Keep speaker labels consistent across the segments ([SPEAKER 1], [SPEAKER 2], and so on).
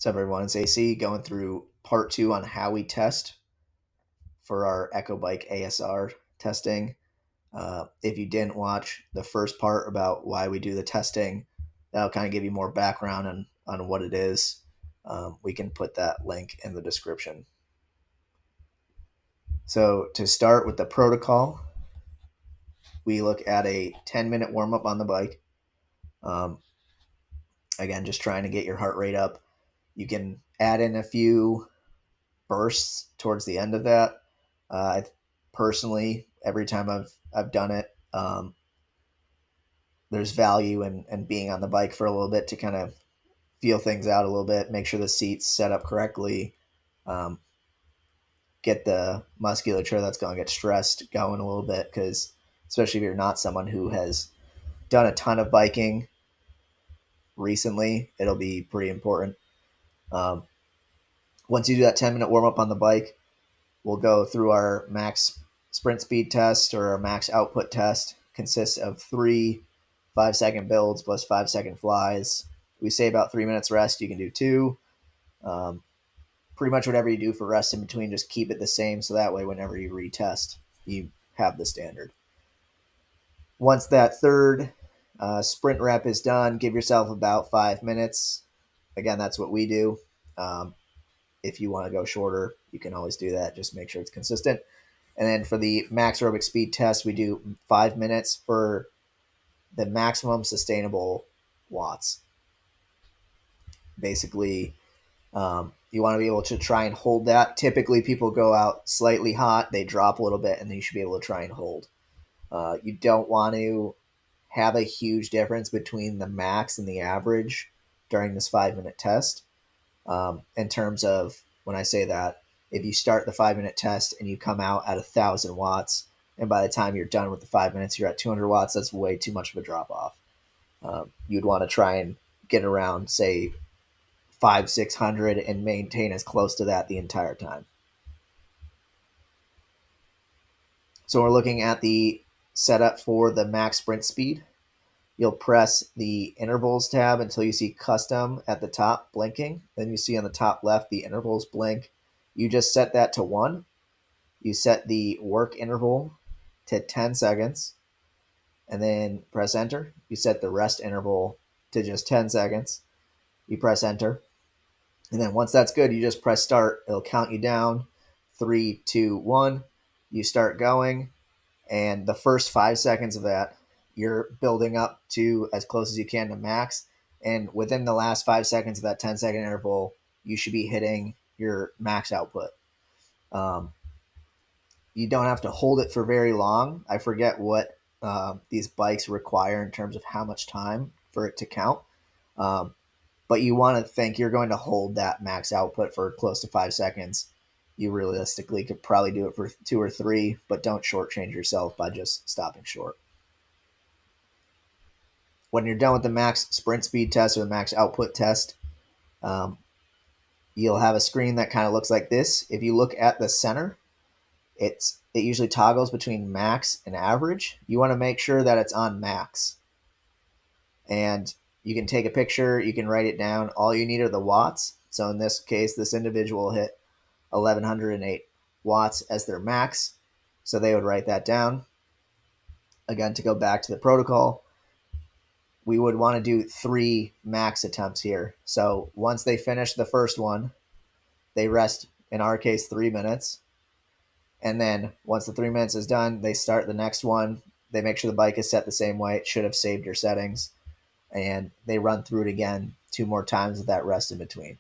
[SPEAKER 1] What's up, everyone? It's AC going through part 2 on how we test for our Echo Bike ASR testing. If you didn't watch the first part about why we do the testing, that'll kind of give you more background on what it is. We can put that link in the description. So, to start with the protocol, we look at a 10-minute warm up on the bike. Again, just trying to get your heart rate up. You can add in a few bursts towards the end of that. I personally, every time I've done it, there's value in being on the bike for a little bit to kind of feel things out a little bit, make sure the seat's set up correctly, get the musculature that's going to get stressed going a little bit, because especially if you're not someone who has done a ton of biking recently, it'll be pretty important. Once you do that 10-minute warm up on the bike, we'll go through our max sprint speed test or our max output test. Consists of 3 5-second builds plus 5-second flies. We say about 3 minutes rest. You can do 2. Pretty much whatever you do for rest in between, just keep it the same, so that way whenever you retest, you have the standard. Once that third sprint rep is done, give yourself about 5 minutes. Again, that's what we do. If you want to go shorter, you can always do that. Just make sure it's consistent. And then for the max aerobic speed test, we do 5 minutes for the maximum sustainable watts. Basically, you want to be able to try and hold that. Typically, people go out slightly hot, they drop a little bit, and then you should be able to try and hold. You don't want to have a huge difference between the max and the average during this 5-minute test. In terms of, when I say that, if you start the 5-minute test and you come out at 1,000 watts, and by the time you're done with the 5 minutes, you're at 200 watts, that's way too much of a drop off. You'd want to try and get around, say, 600 and maintain as close to that the entire time. So we're looking at the setup for the max sprint speed. You'll press the intervals tab until you see custom at the top blinking. Then you see on the top left the intervals blink. You just set that to 1. You set the work interval to 10 seconds, and then press enter. You set the rest interval to just 10 seconds. You press enter. And then once that's good, you just press start. It'll count you down. 3, 2, 1. You start going. And the first 5 seconds of that, you're building up to as close as you can to max. And within the last 5 seconds of that 10-second interval, you should be hitting your max output. You don't have to hold it for very long. I forget what these bikes require in terms of how much time for it to count. But you want to think you're going to hold that max output for close to 5 seconds. You realistically could probably do it for 2 or 3, but don't shortchange yourself by just stopping short. When you're done with the max sprint speed test or the max output test, you'll have a screen that kind of looks like this. If you look at the center, it usually toggles between max and average. You want to make sure that it's on max. And you can take a picture, you can write it down. All you need are the watts. So in this case, this individual hit 1,108 watts as their max. So they would write that down. Again, to go back to the protocol, we would want to do 3 max attempts here. So once they finish the first one, they rest, in our case, 3 minutes. And then once the 3 minutes is done, they start the next one. They make sure the bike is set the same way. It should have saved your settings. And they run through it again 2 more times with that rest in between.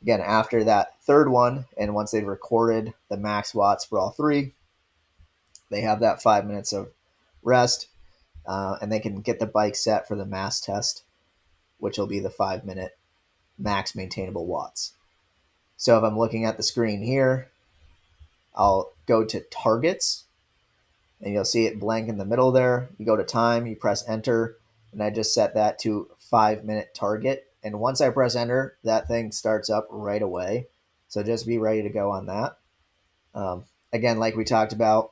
[SPEAKER 1] Again, after that third one, and once they've recorded the max watts for all 3, they have that 5 minutes of rest, and they can get the bike set for the mass test, which will be the 5-minute max maintainable watts. So if I'm looking at the screen here, I'll go to targets, and you'll see it blank in the middle there. You go to time, you press enter, and I just set that to 5-minute target. And once I press enter, that thing starts up right away. So just be ready to go on that. Again, like we talked about,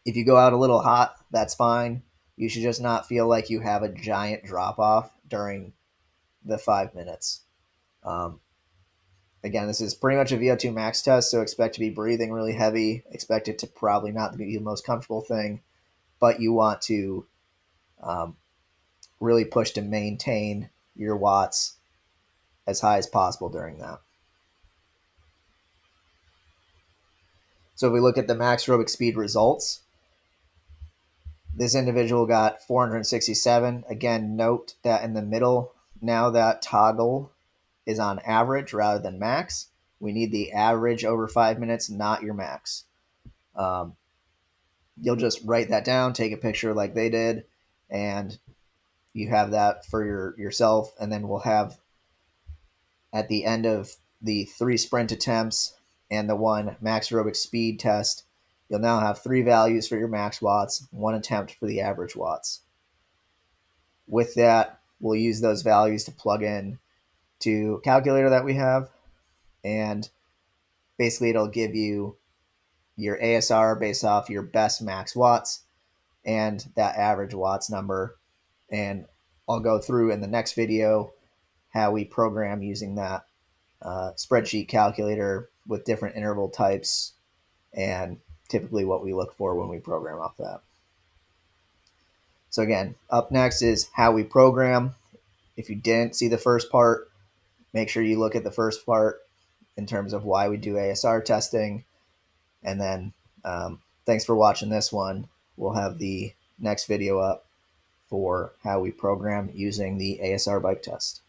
[SPEAKER 1] if you go out a little hot, that's fine. You should just not feel like you have a giant drop off during the 5 minutes. Um, Again, this is pretty much a VO2 max test, so expect to be breathing really heavy. Expect it to probably not be the most comfortable thing, but you want to um, really push to maintain your watts as high as possible during that. So if we look at the max aerobic speed results, this individual got 467. Again, note that in the middle, now that toggle is on average rather than max. We need the average over 5 minutes, not your max. Um, you'll just write that down, take a picture like they did, and you have that for yourself. And then we'll have at the end of the 3 sprint attempts and the 1 max aerobic speed test, you'll now have 3 values for your max watts, 1 attempt for the average watts. With that, we'll use those values to plug in to a calculator that we have, and basically it'll give you your ASR based off your best max watts and that average watts number. And I'll go through in the next video how we program using that spreadsheet calculator with different interval types and typically what we look for when we program off that. So again, up next is how we program. If you didn't see the first part, make sure you look at the first part in terms of why we do ASR testing. And then thanks for watching this one. We'll have the next video up for how we program using the ASR bike test.